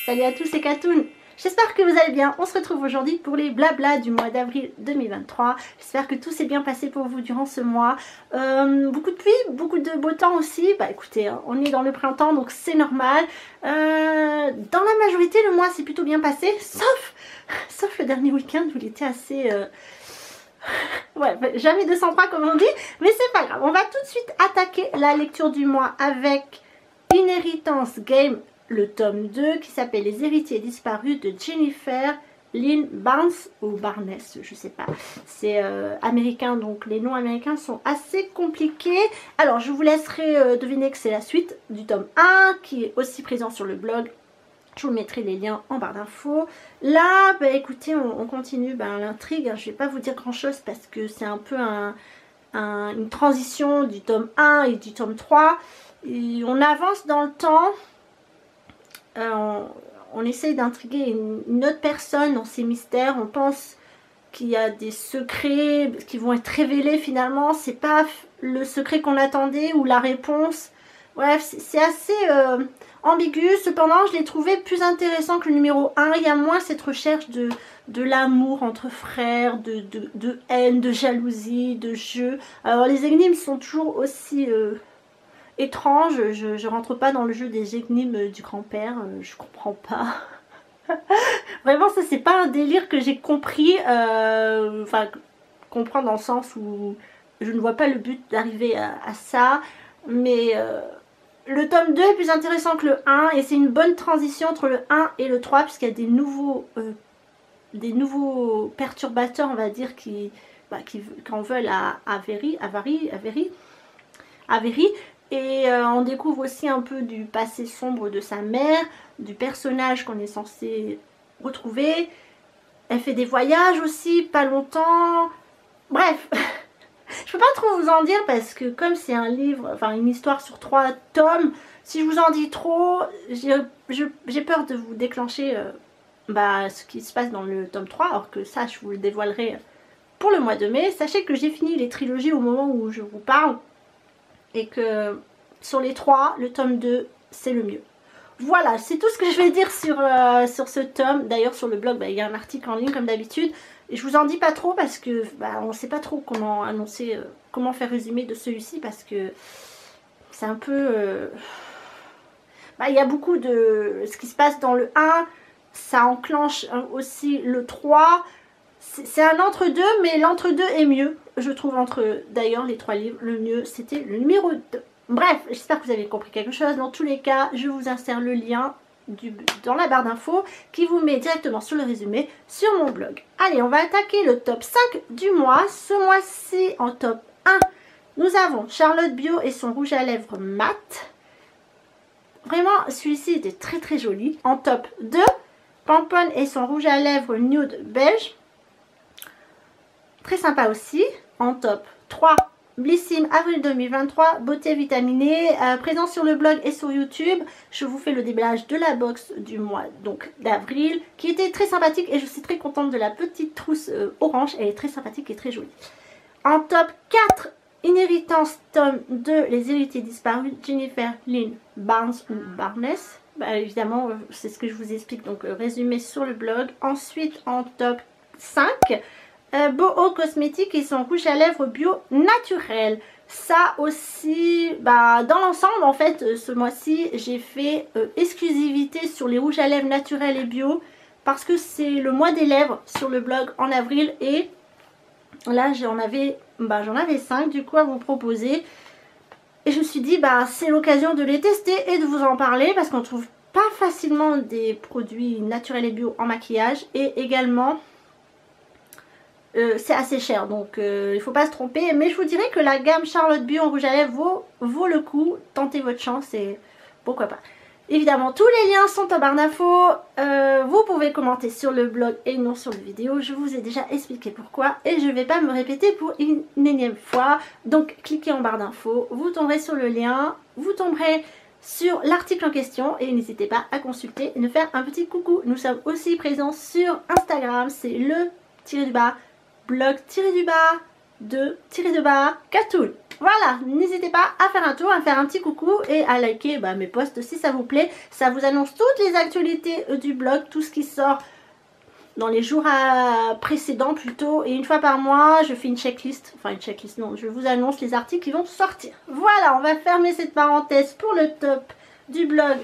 Salut à tous, c'est Katoun. J'espère que vous allez bien. On se retrouve aujourd'hui pour les blabla du mois d'avril 2023. J'espère que tout s'est bien passé pour vous durant ce mois. Beaucoup de pluie, beaucoup de beau temps aussi. Bah écoutez, on est dans le printemps donc c'est normal. Dans la majorité, le mois s'est plutôt bien passé. Sauf le dernier week-end où il était assez... Ouais, jamais 203 comme on dit. Mais c'est pas grave. On va tout de suite attaquer la lecture du mois avec Inheritance Game, le tome 2 qui s'appelle Les héritiers disparus de Jennifer Lynn Barnes ou Barnes, je sais pas. C'est américain, donc les noms américains sont assez compliqués. Alors je vous laisserai deviner que c'est la suite du tome 1 qui est aussi présent sur le blog. Je vous mettrai les liens en barre d'infos. Là, bah, écoutez, on continue l'intrigue. Je ne vais pas vous dire grand chose parce que c'est un peu une transition du tome 1 et du tome 3. Et on avance dans le temps. On essaye d'intriguer une autre personne dans ces mystères. On pense qu'il y a des secrets qui vont être révélés finalement. C'est pas le secret qu'on attendait ou la réponse. Bref, c'est assez ambigu. Cependant, je l'ai trouvé plus intéressant que le numéro 1. Il y a moins cette recherche de l'amour entre frères, de haine, de jalousie, de jeu. Alors, les énigmes sont toujours aussi... étrange, je rentre pas dans le jeu des énigmes du grand-père, je comprends pas. Vraiment, ça c'est pas un délire que j'ai compris, enfin comprendre dans le sens où je ne vois pas le but d'arriver à ça, mais le tome 2 est plus intéressant que le 1 et c'est une bonne transition entre le 1 et le 3 puisqu'il y a des nouveaux perturbateurs, on va dire, qui en veulent à Avery. Et on découvre aussi un peu du passé sombre de sa mère, du personnage qu'on est censé retrouver. Elle fait des voyages aussi, pas longtemps. Bref, je peux pas trop vous en dire parce que comme c'est un livre, enfin une histoire sur 3 tomes, si je vous en dis trop, j'ai peur de vous déclencher ce qui se passe dans le tome 3, alors que ça je vous le dévoilerai pour le mois de mai. Sachez que j'ai fini les trilogies au moment où je vous parle. Et que sur les 3, le tome 2, c'est le mieux. Voilà, c'est tout ce que je vais dire sur ce tome. D'ailleurs, sur le blog, il y a un article en ligne comme d'habitude. Et je vous en dis pas trop parce que on ne sait pas trop comment annoncer, comment faire résumé de celui-ci. Parce que c'est un peu... il y a beaucoup de... Ce qui se passe dans le 1, ça enclenche aussi le 3. C'est un entre-deux, mais l'entre-deux est mieux, je trouve, entre d'ailleurs les 3 livres. Le mieux, c'était le numéro 2. Bref, j'espère que vous avez compris quelque chose. Dans tous les cas, je vous insère le lien dans la barre d'infos qui vous met directement sur le résumé sur mon blog. Allez, on va attaquer le top 5 du mois. Ce mois-ci, en top 1, nous avons Charlotte Bio et son rouge à lèvres mat. Vraiment, celui-ci était très très joli. En top 2, Pampone et son rouge à lèvres nude beige. Très sympa aussi. En top 3, Blissim avril 2023, beauté vitaminée, présent sur le blog et sur YouTube. Je vous fais le déballage de la box du mois donc d'avril, qui était très sympathique et je suis très contente de la petite trousse orange. Elle est très sympathique et très jolie. En top 4, Inheritance tome 2, Les héritiers disparus, Jennifer Lynn Barnes ou Barnes. Évidemment, c'est ce que je vous explique, donc résumé sur le blog. Ensuite, en top 5, Boho Cosmétiques et son rouge à lèvres bio naturel. Ça aussi, dans l'ensemble en fait, ce mois-ci j'ai fait exclusivité sur les rouges à lèvres naturels et bio parce que c'est le mois des lèvres sur le blog en avril et là j'en avais 5 du coup à vous proposer et je me suis dit c'est l'occasion de les tester et de vous en parler parce qu'on trouve pas facilement des produits naturels et bio en maquillage et également c'est assez cher, donc il ne faut pas se tromper. Mais je vous dirais que la gamme Charlotte Bio en rouge à lèvres vaut le coup. Tentez votre chance et pourquoi pas. Évidemment, tous les liens sont en barre d'infos. Vous pouvez commenter sur le blog et non sur la vidéo. Je vous ai déjà expliqué pourquoi et je ne vais pas me répéter pour une énième fois. Donc, cliquez en barre d'infos. Vous tomberez sur le lien. Vous tomberez sur l'article en question et n'hésitez pas à consulter et nous faire un petit coucou. Nous sommes aussi présents sur Instagram. C'est le _blog de tirer de barre Katoon. Voilà, n'hésitez pas à faire un tour, à faire un petit coucou et à liker mes posts si ça vous plaît. Ça vous annonce toutes les actualités du blog, tout ce qui sort dans les jours précédents plutôt. Et une fois par mois, je fais une checklist. Enfin une checklist, non, je vous annonce les articles qui vont sortir. Voilà, on va fermer cette parenthèse pour le top du blog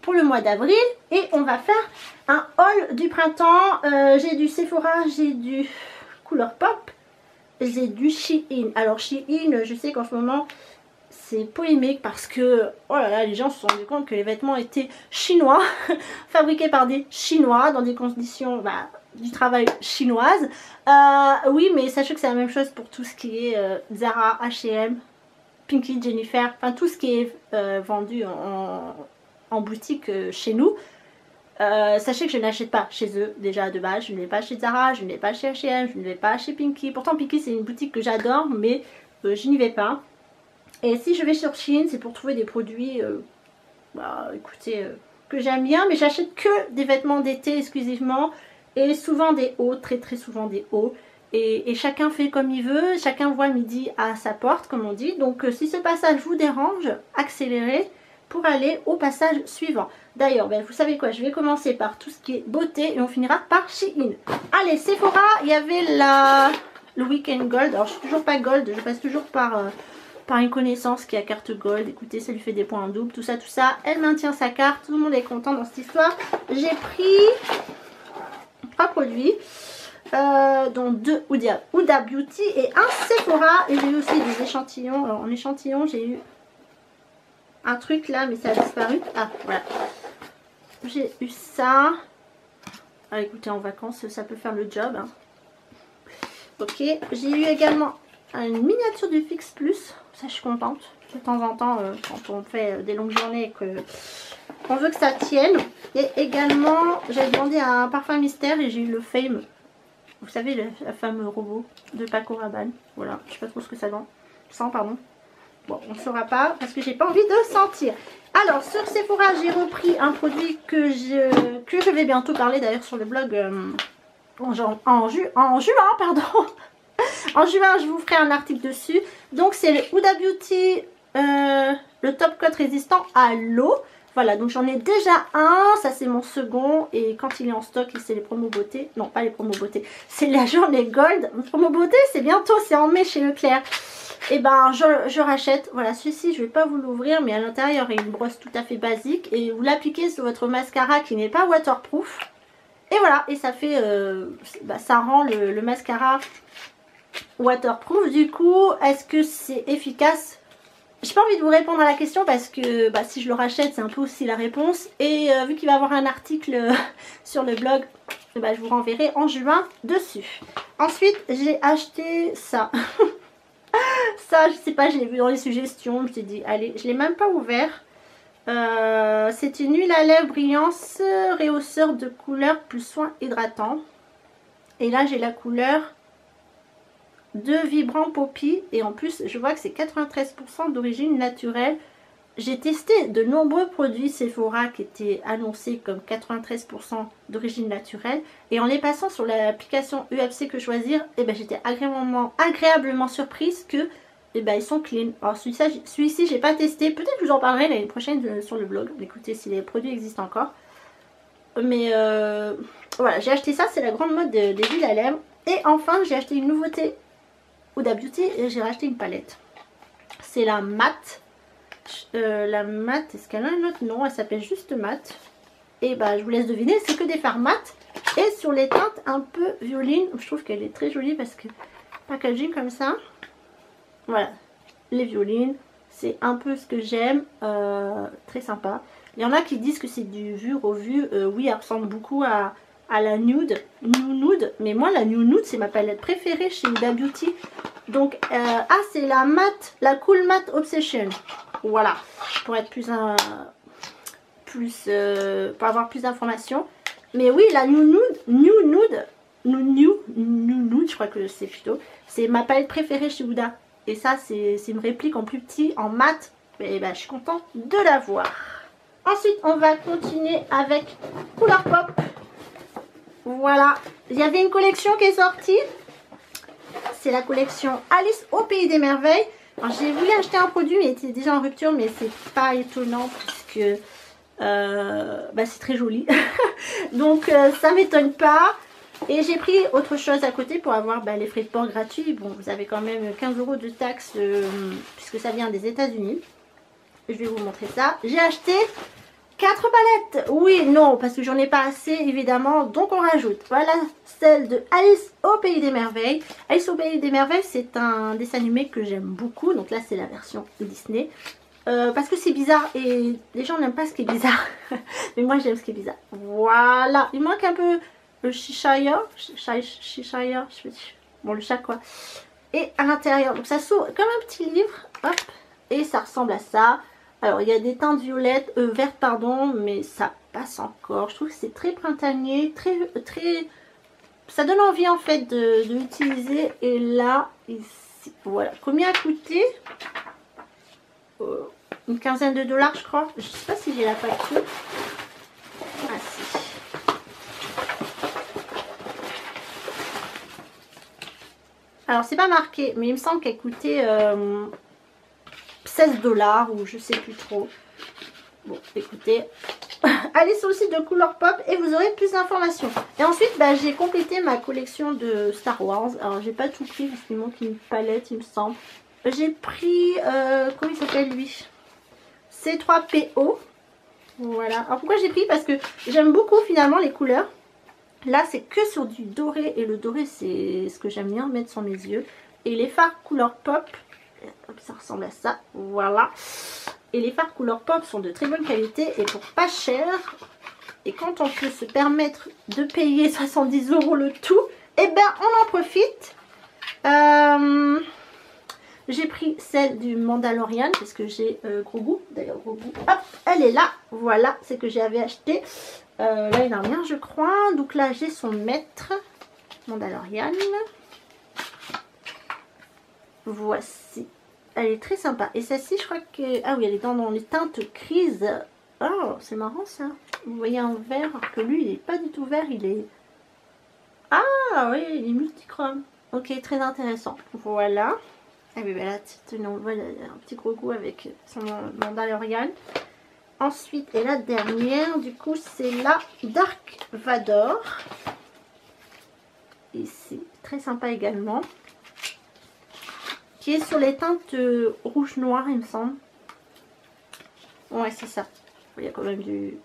pour le mois d'avril. Et on va faire un haul du printemps. J'ai du Sephora, j'ai du Colourpop. J'ai du Shein. Alors Shein, je sais qu'en ce moment c'est polémique parce que oh là là, les gens se sont rendus compte que les vêtements étaient chinois, fabriqués par des Chinois dans des conditions du travail chinoises. Oui, mais sachez que c'est la même chose pour tout ce qui est Zara, H&M, Pinky, Jennifer, enfin tout ce qui est vendu en boutique chez nous. Sachez que je n'achète pas chez eux déjà de base, je ne vais pas chez Zara, je ne vais pas chez H&M, je ne vais pas chez Pinky. Pourtant Pinky c'est une boutique que j'adore mais je n'y vais pas. Et si je vais sur Shein c'est pour trouver des produits écoutez, que j'aime bien, mais j'achète que des vêtements d'été exclusivement et souvent des hauts, très souvent des hauts. Et chacun fait comme il veut, chacun voit midi à sa porte comme on dit. Donc si ce passage vous dérange, accélérez pour aller au passage suivant. D'ailleurs, vous savez quoi, je vais commencer par tout ce qui est beauté et on finira par Shein. Allez, Sephora, il y avait le Weekend Gold. Alors je suis toujours pas Gold, je passe toujours par une connaissance qui a carte Gold. Écoutez, ça lui fait des points en double, tout ça. Elle maintient sa carte, tout le monde est content dans cette histoire. J'ai pris 3 produits. Dont 2 Huda Beauty et un Sephora. Et j'ai eu aussi des échantillons. Alors en échantillon, j'ai eu un truc là, mais ça a disparu. Ah, voilà. J'ai eu ça. Ah, écoutez, en vacances, ça peut faire le job. Hein. Ok. J'ai eu également une miniature du Fix Plus. Ça, je suis contente. De temps en temps, quand on fait des longues journées et qu'on veut que ça tienne. Et également, j'ai demandé un parfum mystère et j'ai eu le Fame. Vous savez, le fameux robot de Paco Rabanne. Voilà, je sais pas trop ce que ça sent, pardon. Bon, on ne saura pas parce que j'ai pas envie de sentir. Alors, sur Sephora, j'ai repris un produit que je vais bientôt parler d'ailleurs sur le blog en juin, pardon. En juin, je vous ferai un article dessus. Donc, c'est le Huda Beauty, le Top Coat résistant à l'eau. Voilà, donc j'en ai déjà un, ça c'est mon second et quand il est en stock, c'est les promos beauté. Non, pas les promos beauté, c'est la journée gold. Les promos beauté, c'est bientôt, c'est en mai chez Leclerc. Et ben, je rachète. Voilà, celui-ci, je vais pas vous l'ouvrir, mais à l'intérieur, il y a une brosse tout à fait basique. Et vous l'appliquez sur votre mascara qui n'est pas waterproof. Et voilà, et ça fait, ça rend le mascara waterproof. Du coup, est-ce que c'est efficace ? J'ai pas envie de vous répondre à la question parce que si je le rachète c'est un peu aussi la réponse. Et vu qu'il va y avoir un article sur le blog, je vous renverrai en juin dessus. Ensuite j'ai acheté ça. Ça je sais pas, je l'ai vu dans les suggestions, je me suis dit allez, je l'ai même pas ouvert. C'est une huile à lèvres brillance rehausseur de couleur plus soin hydratant. Et là j'ai la couleur de Vibrant Poppy et en plus je vois que c'est 93% d'origine naturelle. J'ai testé de nombreux produits Sephora qui étaient annoncés comme 93% d'origine naturelle et en les passant sur l'application UFC que choisir, j'étais agréablement surprise que ils sont clean. Alors celui-ci j'ai pas testé, peut-être que je vous en parlerai l'année prochaine sur le blog, écoutez si les produits existent encore. Mais voilà, j'ai acheté ça, c'est la grande mode des huiles à lèvres. Et enfin j'ai acheté une nouveauté Huda Beauty et j'ai racheté une palette. C'est la matte. Est-ce qu'elle a un autre nom? Elle s'appelle juste matte. Et je vous laisse deviner, c'est que des fards mattes. Et sur les teintes un peu violines, je trouve qu'elle est très jolie parce que packaging comme ça. Voilà, les violines, c'est un peu ce que j'aime. Très sympa. Il y en a qui disent que c'est du vu revu. Oui, elle ressemble beaucoup à la nude, mais moi la nude c'est ma palette préférée chez Huda Beauty. Donc c'est la matte, la Cool Matte Obsession. Voilà, pour être pour avoir plus d'informations. Mais oui, la nude, je crois que c'est plutôt, c'est ma palette préférée chez Huda. Et ça c'est une réplique en plus petit, en matte. Et je suis contente de l'avoir. Ensuite on va continuer avec Colourpop. Voilà, il y avait une collection qui est sortie. c'est la collection Alice au Pays des Merveilles. J'ai voulu acheter un produit, mais il était déjà en rupture, mais c'est pas étonnant puisque c'est très joli. Donc ça m'étonne pas. Et j'ai pris autre chose à côté pour avoir les frais de port gratuits. Bon, vous avez quand même 15 € de taxes puisque ça vient des États-Unis. Je vais vous montrer ça. J'ai acheté 4 palettes. Oui, non, parce que j'en ai pas assez évidemment. Donc on rajoute. Voilà celle de Alice au Pays des Merveilles. Alice au Pays des Merveilles, c'est un dessin animé que j'aime beaucoup. Donc là, c'est la version de Disney. Parce que c'est bizarre et les gens n'aiment pas ce qui est bizarre. Mais moi, j'aime ce qui est bizarre. Voilà. Il manque un peu le Cheshire. Bon, le chat quoi. Et à l'intérieur, donc ça s'ouvre comme un petit livre. Hop. Et ça ressemble à ça. Alors il y a des teintes violettes, vertes pardon, mais ça passe encore. Je trouve que c'est très printanier, très... Ça donne envie en fait de l'utiliser. Et là, ici, voilà. Combien a coûté une quinzaine de dollars je crois. Je sais pas si j'ai la facture. Ah si. Alors c'est pas marqué, mais il me semble qu'elle coûtait 16 $ ou je sais plus trop. Bon, écoutez, allez sur le site de Colourpop et vous aurez plus d'informations. Et ensuite, j'ai complété ma collection de Star Wars. Alors, j'ai pas tout pris parce qu'il manque une palette, il me semble. J'ai pris, comment il s'appelle lui? C3PO. Voilà. Alors, pourquoi j'ai pris? Parce que j'aime beaucoup finalement les couleurs. Là, c'est que sur du doré. Et le doré, c'est ce que j'aime bien mettre sur mes yeux. Et les fards Colourpop, ça ressemble à ça, voilà. Et les fards Colourpop sont de très bonne qualité et pour pas cher. Et quand on peut se permettre de payer 70 € le tout, eh ben on en profite. J'ai pris celle du Mandalorian parce que j'ai gros goût. D'ailleurs gros goût, hop, elle est là. Voilà, c'est que j'avais acheté l'année dernière je crois. Donc là j'ai son maître Mandalorian. Voici. Elle est très sympa. Et celle-ci, je crois que... Ah oui, elle est dans les teintes grises. Oh, c'est marrant ça. Vous voyez un vert, alors que lui, il n'est pas du tout vert. Il est... Ah oui, il est multichrome. Ok, très intéressant. Voilà. Ah oui, là, on voit un petit gros goût avec son Mandalorian. Ensuite, et la dernière, du coup, c'est la Dark Vador. Ici, très sympa également. Qui est sur les teintes rouge-noir, il me semble. Ouais, c'est ça. Il y a quand même du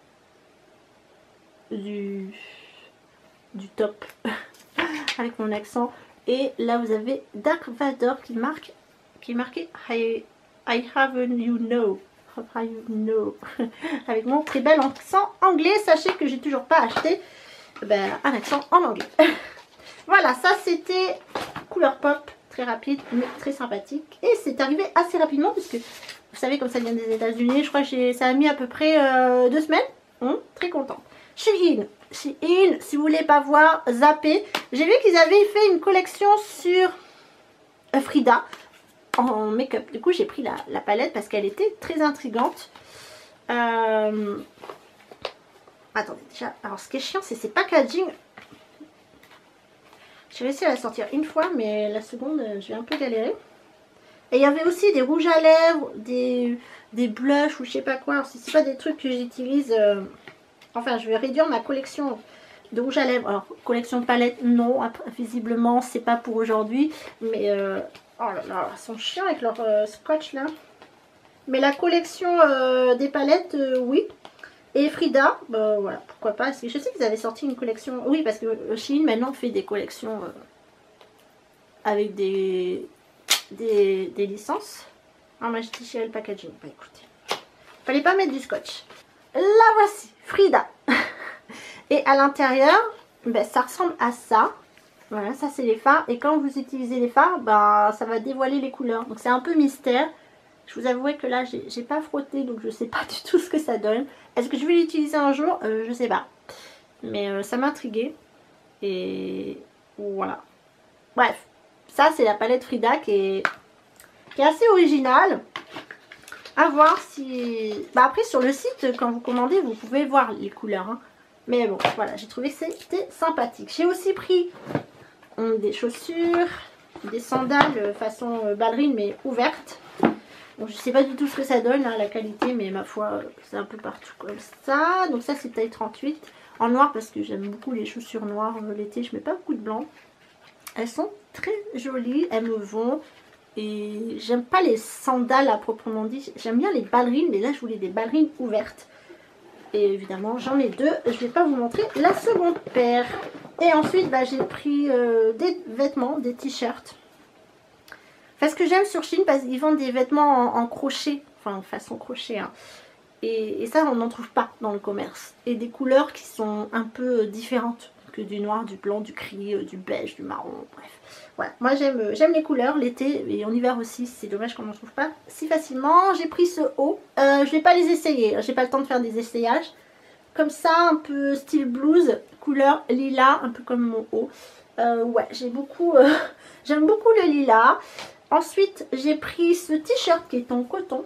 top avec mon accent. Et là, vous avez Dark Vador qui est marqué I have you know. Avec mon très bel accent anglais. Sachez que j'ai toujours pas acheté un accent en anglais. Voilà, ça c'était Colourpop. Très rapide mais très sympathique et c'est arrivé assez rapidement puisque vous savez comme ça vient des États-Unis. Je crois que ça a mis à peu près 2 semaines. Très contente. Shein, si vous voulez pas voir, zappez. J'ai vu qu'ils avaient fait une collection sur Frida en make-up. Du coup j'ai pris la palette parce qu'elle était très intrigante. Attendez déjà. Alors ce qui est chiant c'est ces packaging. J'ai réussi à la sortir une fois, mais la seconde, je vais un peu galérer. Et il y avait aussi des rouges à lèvres, des blushs ou je sais pas quoi. Alors, si c'est pas des trucs que j'utilise... Enfin, je vais réduire ma collection de rouge à lèvres. Alors, collection de palettes, non. Visiblement, c'est pas pour aujourd'hui. Mais, oh là là, ils sont chiants avec leur scotch là. Mais la collection des palettes, oui. Et Frida, voilà, pourquoi pas. Je sais qu'ils avaient sorti une collection. Oui, parce que Shein maintenant fait des collections avec des licences. Ah, moi j'ai déchiré le packaging. Bah écoutez, fallait pas mettre du scotch. La voici, Frida. Et à l'intérieur, ça ressemble à ça. Voilà, ça c'est les fards. Et quand vous utilisez les fards, ça va dévoiler les couleurs. Donc c'est un peu mystère. Je vous avouerai que là, j'ai pas frotté, donc je sais pas du tout ce que ça donne. Est-ce que je vais l'utiliser un jour? Je sais pas. Mais ça m'a intriguée. Et voilà. Bref, ça c'est la palette Frida qui est assez originale. À voir si... après sur le site, quand vous commandez, vous pouvez voir les couleurs. Hein. Mais bon, voilà, j'ai trouvé que c'était sympathique. J'ai aussi pris des chaussures. des sandales façon ballerine mais ouvertes. Bon, je sais pas du tout ce que ça donne, hein, la qualité, mais ma foi, c'est un peu partout comme ça. Donc ça, c'est taille 38. En noir, parce que j'aime beaucoup les chaussures noires l'été. Je mets pas beaucoup de blanc. Elles sont très jolies, elles me vont. Et j'aime pas les sandales à proprement dit. J'aime bien les ballerines, mais là, je voulais des ballerines ouvertes. Et évidemment, j'en ai deux. Je vais pas vous montrer la seconde paire. Et ensuite, bah, j'ai pris des vêtements, des t-shirts. Enfin, ce que j'aime sur Shein, parce qu'ils vendent des vêtements en crochet, enfin façon crochet, hein. Et ça, on n'en trouve pas dans le commerce. Et des couleurs qui sont un peu différentes que du noir, du blanc, du gris, du beige, du marron, bref. Voilà, moi j'aime les couleurs, l'été et en hiver aussi, c'est dommage qu'on n'en trouve pas si facilement. J'ai pris ce haut, je vais pas les essayer, j'ai pas le temps de faire des essayages. Comme ça, un peu style blouse, couleur lilas, un peu comme mon haut. Ouais, j'aime beaucoup le lilas. Ensuite, j'ai pris ce t-shirt qui est en coton.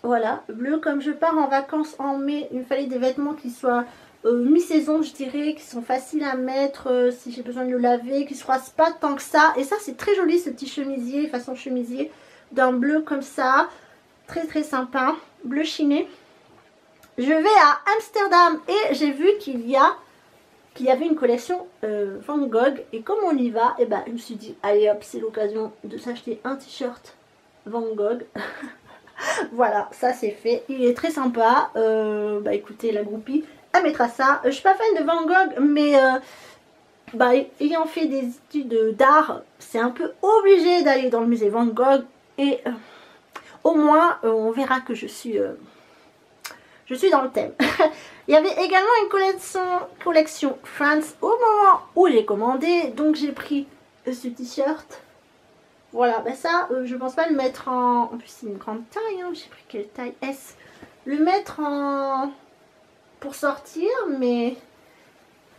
Voilà, bleu. Comme je pars en vacances en mai, il me fallait des vêtements qui soient mi-saison, je dirais, qui sont faciles à mettre si j'ai besoin de le laver, qui ne se froissent pas tant que ça. Et ça, c'est très joli, ce petit chemisier, façon chemisier, d'un bleu comme ça. Très très sympa, bleu chiné. Je vais à Amsterdam et j'ai vu qu'il y avait une collection Van Gogh. Et comme on y va, et ben, je me suis dit, allez hop, c'est l'occasion de s'acheter un t-shirt Van Gogh. Voilà, ça c'est fait. Il est très sympa. Bah écoutez, la groupie, elle mettra ça. Je suis pas fan de Van Gogh, mais bah, ayant fait des études d'art, c'est un peu obligé d'aller dans le musée Van Gogh. Et au moins, on verra que je suis dans le thème. Il y avait également une collection France au moment où j'ai commandé. Donc j'ai pris ce t-shirt. Voilà, ben ça, je pense pas le mettre en... En plus, c'est une grande taille, hein. J'ai pris quelle taille? S. Le mettre en... pour sortir, mais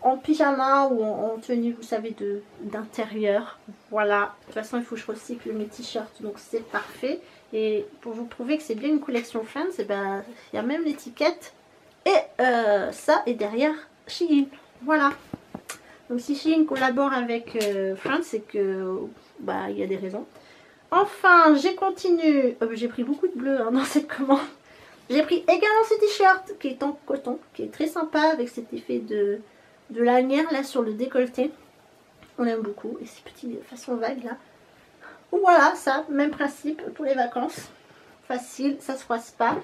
en pyjama ou en tenue, vous savez, d'intérieur. Voilà. De toute façon, il faut que je recycle mes t-shirts, donc c'est parfait. Et pour vous prouver que c'est bien une collection Friends, et ben, il y a même l'étiquette. Et ça est derrière Shein. Voilà. Donc si Shein collabore avec Friends, c'est que bah il y a des raisons. Enfin, j'ai continué. J'ai pris beaucoup de bleu hein, dans cette commande. J'ai pris également ce t-shirt qui est en coton, qui est très sympa avec cet effet de lanière là sur le décolleté. On aime beaucoup. Et ces petites façons vagues là. Voilà, ça, même principe pour les vacances. Facile, ça se froisse pas.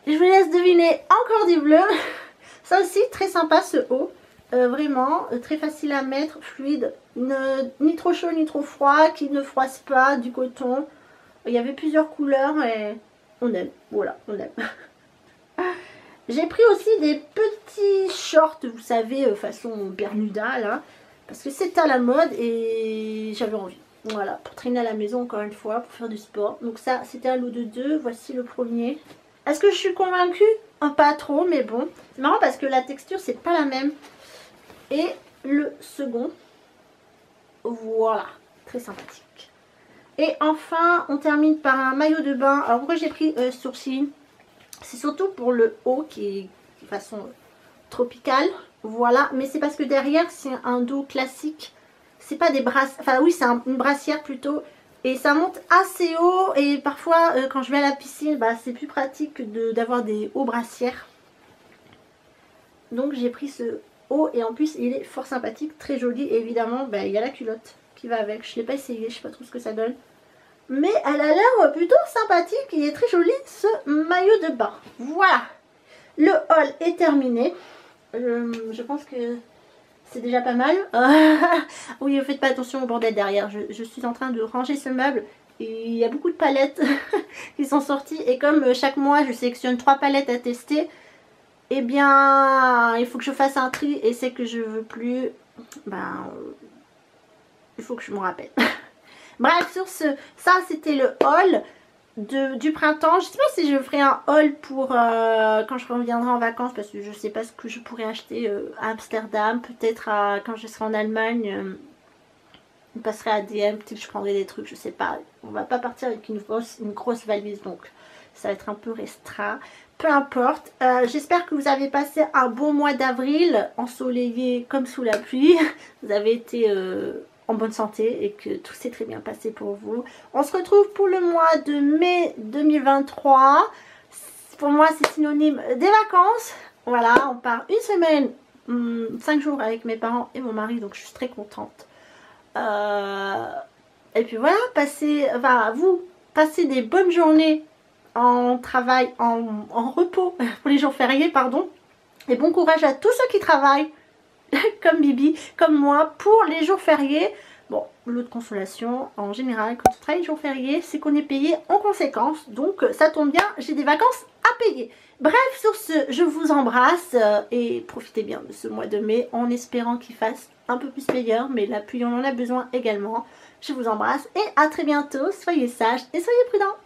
Je vous laisse deviner encore du bleu. Ça aussi, très sympa ce haut. Vraiment, très facile à mettre, fluide. Ni trop chaud, ni trop froid, qui ne froisse pas, du coton. Il y avait plusieurs couleurs et on aime. Voilà, on aime. J'ai pris aussi des petits shorts, vous savez, façon Bermuda, là. Parce que c'est à la mode et j'avais envie. Voilà, pour traîner à la maison encore une fois, pour faire du sport. Donc ça, c'était un lot de 2. Voici le premier. Est-ce que je suis convaincue? Pas trop, mais bon. C'est marrant parce que la texture, c'est pas la même. Et le second. Voilà, très sympathique. Et enfin, on termine par un maillot de bain. Alors pourquoi j'ai pris sur Shein? C'est surtout pour le haut qui est de façon tropicale. Voilà, mais c'est parce que derrière, c'est un dos classique. C'est pas des brassières, enfin oui c'est une brassière plutôt. Et ça monte assez haut et parfois quand je vais à la piscine, bah, c'est plus pratique d'avoir des hauts brassières. Donc j'ai pris ce haut et en plus il est fort sympathique, très joli. Et évidemment bah, il y a la culotte qui va avec. Je ne l'ai pas essayé, je sais pas trop ce que ça donne. Mais elle a l'air plutôt sympathique, il est très joli ce maillot de bain. Voilà, le haul est terminé. Je pense que... c'est déjà pas mal. Oui, faites pas attention au bordel derrière. Je suis en train de ranger ce meuble. Et il y a beaucoup de palettes qui sont sorties. Et comme chaque mois, je sélectionne 3 palettes à tester. Eh bien, il faut que je fasse un tri. Et c'est que je veux plus... Ben, il faut que je me rappelle. Bref, sur ce, ça c'était le haul du printemps. Je sais pas si je ferai un haul pour quand je reviendrai en vacances parce que je sais pas ce que je pourrais acheter à Amsterdam. Peut-être quand je serai en Allemagne, on passerait à DM, peut-être que je prendrai des trucs, je sais pas. On va pas partir avec une grosse valise donc ça va être un peu restreint. Peu importe. J'espère que vous avez passé un bon mois d'avril ensoleillé comme sous la pluie. Vous avez été en bonne santé et que tout s'est très bien passé pour vous. On se retrouve pour le mois de mai 2023. Pour moi, c'est synonyme des vacances. Voilà, on part une semaine, 5 jours avec mes parents et mon mari, donc je suis très contente. Et puis voilà, vous passez des bonnes journées en travail, en repos, pour les jours fériés, pardon. Et bon courage à tous ceux qui travaillent, comme Bibi, comme moi, pour les jours fériés. Bon, l'autre consolation, en général, quand on travaille les jours fériés, c'est qu'on est payé en conséquence. Donc, ça tombe bien, j'ai des vacances à payer. Bref, sur ce, je vous embrasse et profitez bien de ce mois de mai en espérant qu'il fasse un peu plus meilleur. Mais la pluie, on en a besoin également. Je vous embrasse et à très bientôt. Soyez sages et soyez prudents.